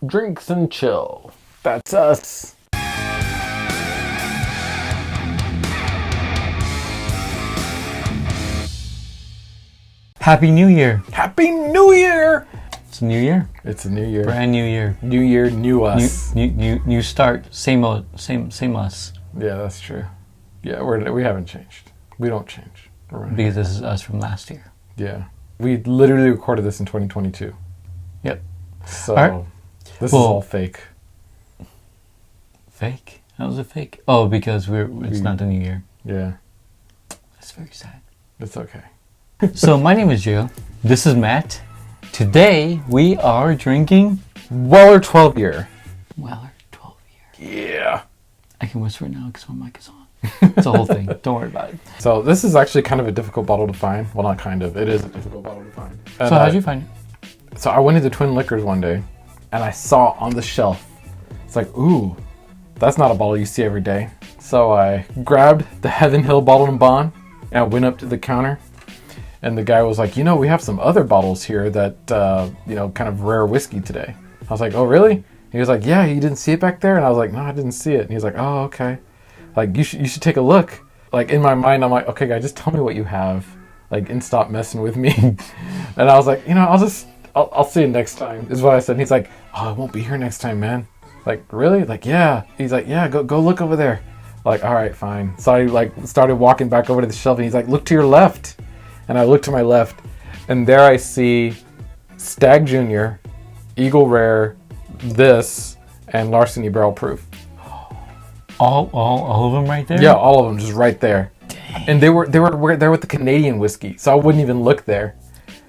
drinks and chill. That's us. Happy New Year. Happy New Year! It's a new year. It's a new year. Brand new year. New year, new us. New start. Same us. Yeah, that's true. Yeah, we haven't changed. We don't change. Because this is us from last year. Yeah. We literally recorded this in 2022. Yep. So, right. This is all fake. Fake? How is it fake? Oh, because it's not the new year. Yeah. That's very sad. It's okay. So, my name is Gio. This is Matt. Today, we are drinking Weller 12 year. Weller 12 year. Yeah. I can whisper it now because my mic is on. It's a whole thing. Don't worry about it. So this is actually kind of a difficult bottle to find. Well, not kind of. It is a difficult bottle to find. And, so how'd you find it? So I went into Twin Liquors one day, and I saw on the shelf. It's like, ooh, that's not a bottle you see every day. So I grabbed the Heaven Hill Bottled and Bond, and I went up to the counter. And the guy was like, we have some other bottles here that, kind of rare whiskey today. I was like, oh, really? He was like, yeah, you didn't see it back there? And I was like, no, I didn't see it. And he was like, oh, okay. Like, you should take a look. Like, in my mind, I'm like, okay, guy, just tell me what you have. Like, and stop messing with me. And I was like, I'll see you next time, is what I said. And he's like, oh, I won't be here next time, man. Like, really? Like, yeah. He's like, yeah, go look over there. Like, all right, fine. So I, started walking back over to the shelf, and he's like, look to your left. And I look to my left, and there I see Stag Junior, Eagle Rare, this, and Larceny Barrel Proof. All of them right there? Yeah, all of them just right there. Dang. And they were there with the Canadian whiskey, so I wouldn't even look there.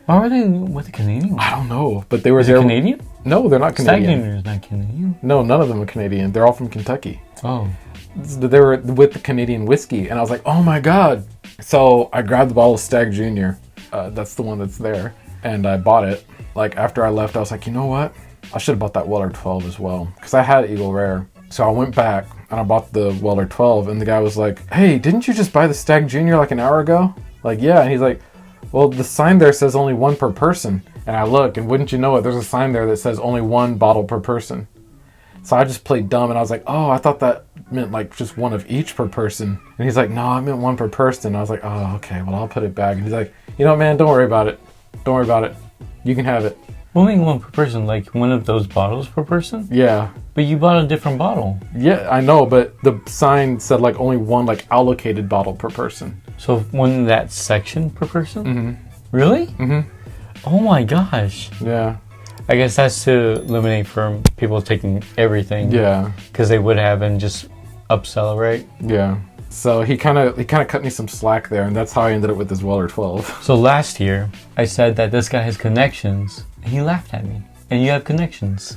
Why were they with the Canadian? I don't know, but they were there. Canadian? No, they're not Canadian. Stag Junior is not Canadian. No, none of them are Canadian. They're all from Kentucky. Oh. They were with the Canadian whiskey, and I was like, oh my god. So I grabbed the bottle of Stag Junior. That's the one that's there, and I bought it. Like, after I left, I was like, you know what? I should have bought that Weller 12 as well, because I had Eagle Rare. So I went back and I bought the Weller 12, and the guy was like, hey, didn't you just buy the Stag Junior like an hour ago? Like, yeah. And he's like, well, the sign there says only one per person. And I look, and wouldn't you know it, there's a sign there that says only one bottle per person. So I just played dumb, and I was like, oh, I thought that meant like just one of each per person. And he's like, no, I meant one per person. I was like, oh, okay, well, I'll put it back. And he's like, man, don't worry about it. Don't worry about it. You can have it. Only one per person, like one of those bottles per person? Yeah. But you bought a different bottle. Yeah, I know, but the sign said like only one like allocated bottle per person. So one in that section per person? Mm-hmm. Really? Mm-hmm. Oh my gosh. Yeah. I guess that's to eliminate from people taking everything. Yeah. Because they would have and just upsell, right? Yeah. So he kind of cut me some slack there, and that's how I ended up with this Weller 12. So last year, I said that this guy has connections, and he laughed at me. And you have connections.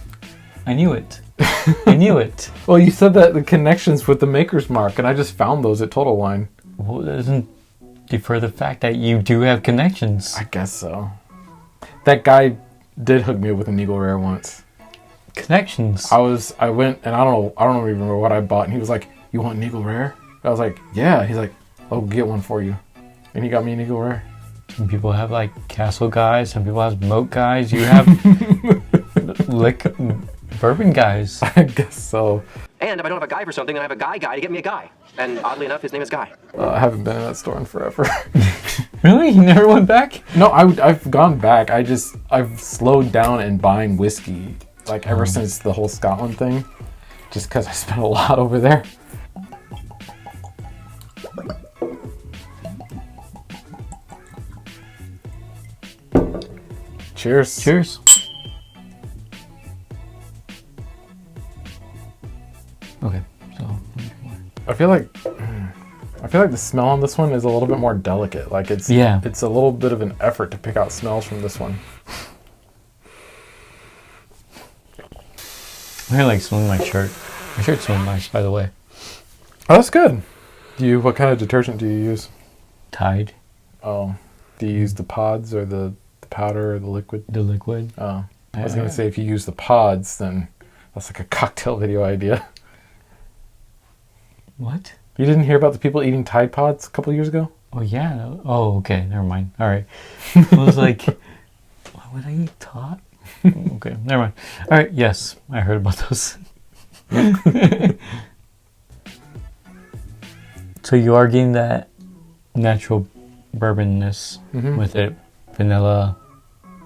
I knew it. I knew it. Well, you said that the connections with the Maker's Mark, and I just found those at Total Wine. Well, that doesn't defer the fact that you do have connections. I guess so. That guy did hook me up with an Eagle Rare once. Connections. I went, and I don't even remember what I bought, and he was like, you want an Eagle Rare? I was like, yeah. He's like, I'll get one for you. And he got me an Eagle Rare. Some people have like Castle guys, some people have Moat guys, you have bourbon guys. I guess so. And if I don't have a guy for something, then I have a guy to get me a guy. And oddly enough, his name is Guy. I haven't been in that store in forever. Really? You never went back? No, I've gone back. I've slowed down in buying whiskey, like ever since the whole Scotland thing, just because I spent a lot over there. Cheers. Cheers. Okay, so I feel like the smell on this one is a little bit more delicate. Like it's a little bit of an effort to pick out smells from this one. I hear like smelling my shirt. My shirt smells nice, by the way. Oh, that's good. What kind of detergent do you use? Tide. Oh, do you use the pods or the powder or the liquid? The liquid. Oh, I was gonna say if you use the pods, then that's like a cocktail video idea. What? You didn't hear about the people eating Tide Pods a couple of years ago? Oh yeah. Oh okay. Never mind. All right. I was like, why would I eat Tide? Okay, never mind. All right, yes, I heard about those. So you are getting that natural bourbonness with it, vanilla,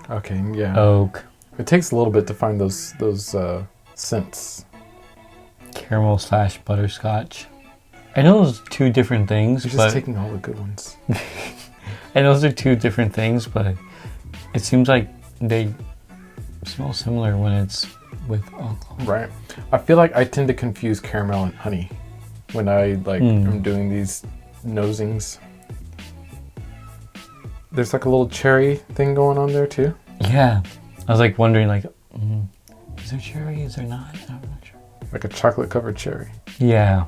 Okay, yeah. oak, It takes a little bit to find those scents. caramel / butterscotch. I know those are two different things, You're but just taking all the good ones. I know those are two different things, but it seems like they smell similar when it's with alcohol. Right. I feel like I tend to confuse caramel and honey when I am doing these nosings. There's like a little cherry thing going on there too. Yeah, I was like wondering, like, is there cherry? Is there not? I'm not sure. Like a chocolate covered cherry. Yeah.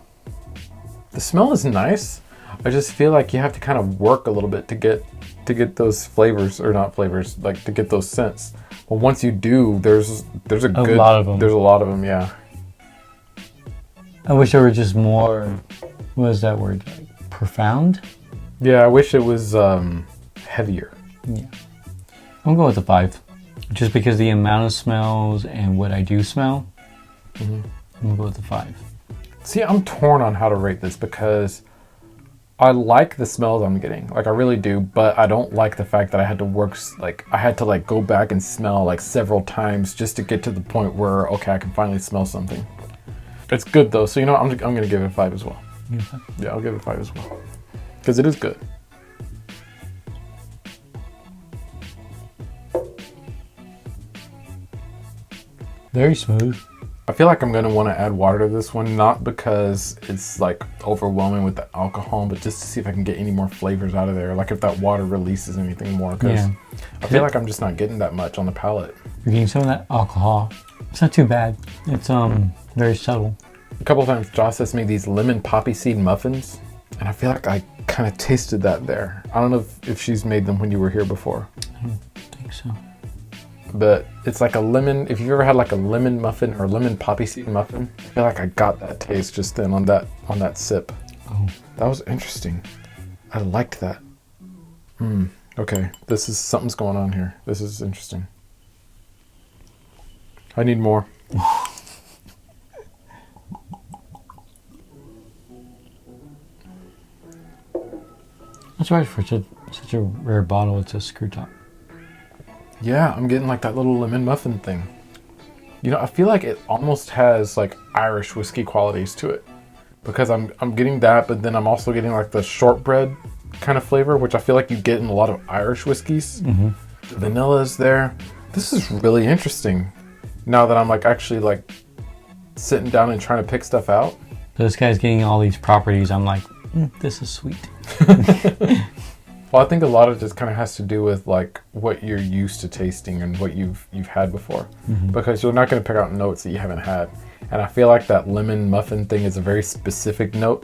The smell is nice. I just feel like you have to kind of work a little bit to get those flavors, or not flavors, like to get those scents. But once you do, there's a lot of them. There's a lot of them, yeah. I wish there were just more. What is that word? Like, profound? Yeah, I wish it was heavier. Yeah. I'm going with a 5. Just because the amount of smells and what I do smell, I'm going to go with a 5. See, I'm torn on how to rate this because I like the smells I'm getting. Like, I really do, but I don't like the fact that I had to go back and smell like several times just to get to the point where, okay, I can finally smell something. It's good though, so you know what? I'm going to give it a 5 as well. Yeah, I'll give it a 5 as well. Because it is good. Very smooth. I feel like I'm going to want to add water to this one, not because it's like overwhelming with the alcohol, but just to see if I can get any more flavors out of there. Like if that water releases anything more, because I feel like I'm just not getting that much on the palate. You're getting some of that alcohol. It's not too bad. It's very subtle. A couple of times Joss has made these lemon poppy seed muffins, and I feel like I kind of tasted that there. I don't know if she's made them when you were here before. I don't think so. But it's like a lemon, if you've ever had like a lemon muffin or lemon poppy seed muffin, I feel like I got that taste just then on that sip. Oh. That was interesting. I liked that. Okay, something's going on here. This is interesting. I need more. That's right, for such a rare bottle, it's a screw top. Yeah, I'm getting like that little lemon muffin thing. You know, I feel like it almost has like Irish whiskey qualities to it. Because I'm getting that, but then I'm also getting like the shortbread kind of flavor, which I feel like you get in a lot of Irish whiskeys. The vanilla is there. This is really interesting. Now that I'm like actually like sitting down and trying to pick stuff out. So this guy's getting all these properties. I'm like, this is sweet. Well, I think a lot of this kind of has to do with like what you're used to tasting and what you've had before, because you're not going to pick out notes that you haven't had. And I feel like that lemon muffin thing is a very specific note.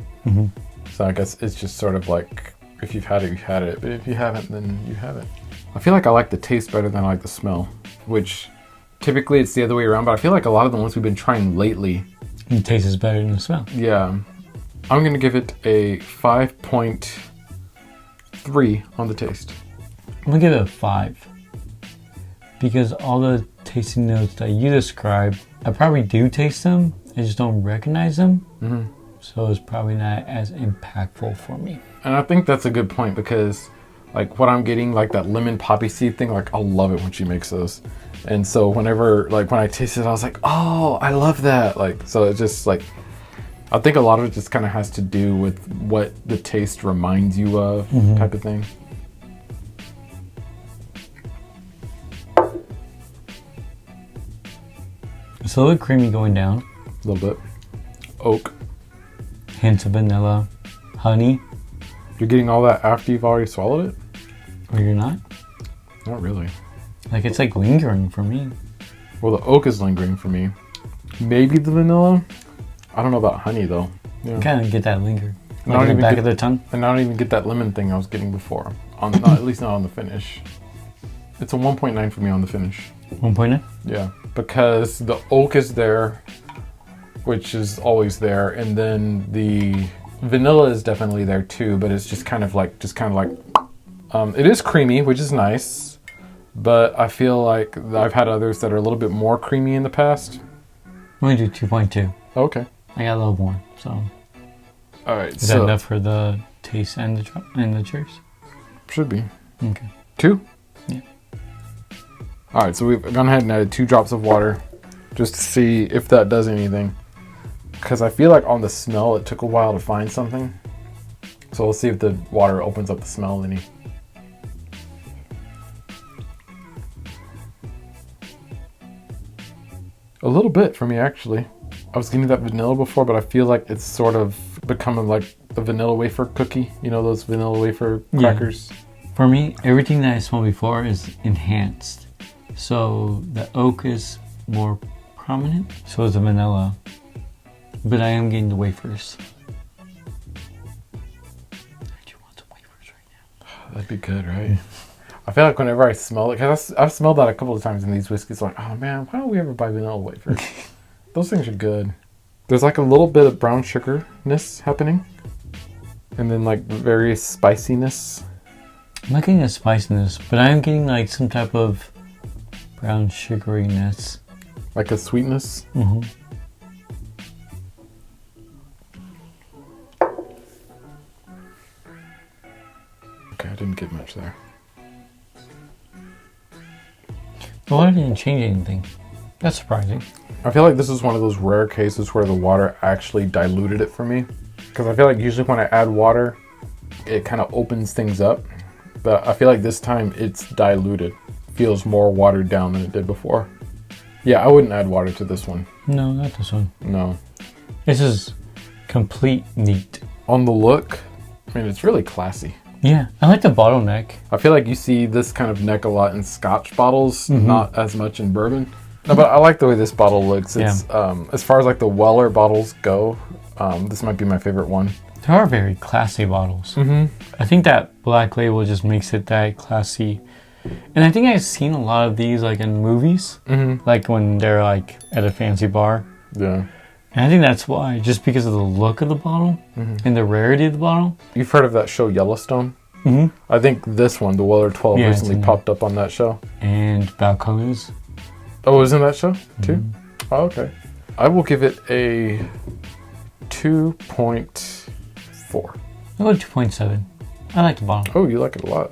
So I guess it's just sort of like if you've had it, you've had it, but if you haven't, then you haven't. I feel like I like the taste better than I like the smell, which typically it's the other way around. But I feel like a lot of the ones we've been trying lately, The taste is better than the smell. yeah, I'm going to give it a 5.3 on the taste. I'm gonna give it a 5 because all the tasting notes that you described, I probably do taste them. I just don't recognize them. So it's probably not as impactful for me. And I think that's a good point because like what I'm getting, like that lemon poppy seed thing, like I love it when she makes those. And so whenever, like when I tasted it, I was like, oh, I love that. Like, so it's just like, I think a lot of it just kind of has to do with what the taste reminds you of, type of thing. It's a little creamy going down. A little bit. Oak. Hints of vanilla, honey, You're getting all that after you've already swallowed it? or you're not. Not really. Like it's like lingering for me. Well, the oak is lingering for me. Maybe the vanilla. I don't know about honey though. Yeah. Kind of get that linger. I Like don't in the even back get- of the tongue. And I don't even get that lemon thing I was getting before. At least not on the finish. It's a 1.9 for me on the finish. 1.9? Yeah, because the oak is there, which is always there, and then the vanilla is definitely there too. But it's just kind of like, it is creamy, which is nice. but I feel like I've had others that are a little bit more creamy in the past. I'm going to do 2.2. Okay. I got a little more, so. All right. Is that enough for the taste and the cheers? Should be. Okay. 2? Yeah. All right, so we've gone ahead and added 2 drops of water just to see if that does anything. Because I feel like on the smell, it took a while to find something. So we'll see if the water opens up the smell any. A little bit for me, actually. I was getting that vanilla before, but I feel like it's sort of becoming like the vanilla wafer cookie. You know, those vanilla wafer crackers? Yeah. For me, everything that I smelled before is enhanced. So the oak is more prominent. So is the vanilla. But I am getting the wafers. I do want some wafers right now. That'd be good, right? I feel like whenever I smell it, because I've smelled that a couple of times in these whiskeys, like, oh man, why don't we ever buy vanilla wafers? Those things are good. There's like a little bit of brown sugarness happening. And then like various spiciness. I'm not getting a spiciness, but I am getting like some type of brown sugariness. Like a sweetness. Mm-hmm. Okay, I didn't get much there. The water didn't change anything. That's surprising. I feel like this is one of those rare cases where the water actually diluted it for me. Because I feel like usually when I add water, it kind of opens things up. But I feel like this time it's diluted. Feels more watered down than it did before. Yeah, I wouldn't add water to this one. No, not this one. No. This is complete neat. On the look, I mean, it's really classy. Yeah, I like the bottleneck. I feel like you see this kind of neck a lot in Scotch bottles, not as much in bourbon. No, but I like the way this bottle looks. It's as far as like the Weller bottles go, this might be my favorite one. They are very classy bottles. Mm-hmm. I think that black label just makes it that classy. And I think I've seen a lot of these like in movies, like when they're like at a fancy bar. Yeah. And I think that's why, just because of the look of the bottle and the rarity of the bottle. You've heard of that show Yellowstone? Mm-hmm. I think this one, the Weller 12, recently popped up on that show. And Balcones. Oh, it was in that show too? Oh, okay. I will give it a 2.4. I'll go 2.7. I like the bottle. Oh, you like it a lot.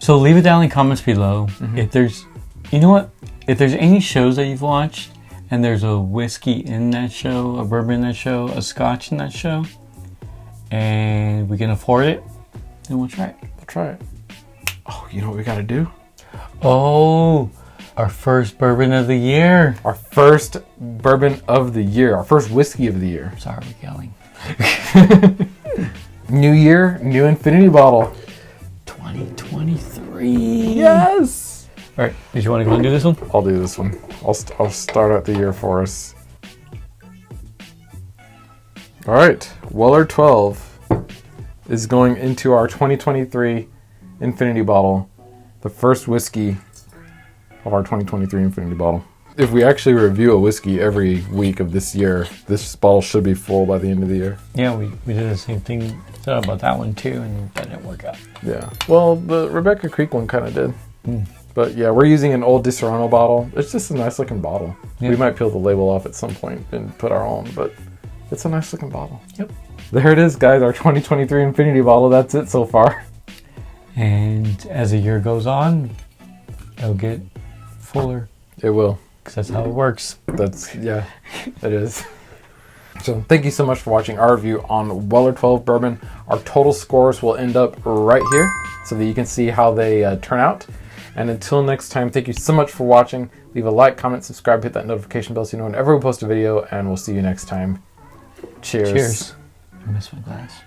So leave it down in the comments below. If there's, you know what? If there's any shows that you've watched and there's a whiskey in that show, a bourbon in that show, a scotch in that show, and we can afford it, then we'll try it. We'll try it. Oh, you know what we got to do? Oh, our first bourbon of the year. Our first bourbon of the year. Our first whiskey of the year. Sorry, we're yelling. New year, new infinity bottle. 2023. Yes! All right, did you want to go and do this one? I'll do this one. I'll start out the year for us. All right, Weller 12 is going into our 2023 infinity bottle. The first whiskey of our 2023 infinity bottle. If we actually review a whiskey every week of this year, this bottle should be full by the end of the year. Yeah, we did the same thing. Thought about that one too, and that didn't work out. Yeah. Well, the Rebecca Creek one kind of did. But yeah, we're using an old DiSerrano bottle. It's just a nice looking bottle. Yeah. We might peel the label off at some point and put our own, but it's a nice looking bottle. Yep. There it is, guys. Our 2023 infinity bottle. That's it so far. And as the year goes on, it'll get fuller. It will. Because that's how it works. Yeah, it is. So thank you so much for watching our review on Weller 12 bourbon. Our total scores will end up right here so that you can see how they turn out. And until next time, thank you so much for watching. Leave a like, comment, subscribe, hit that notification bell so you know whenever we post a video, and we'll see you next time. Cheers. Cheers. I missed my glass.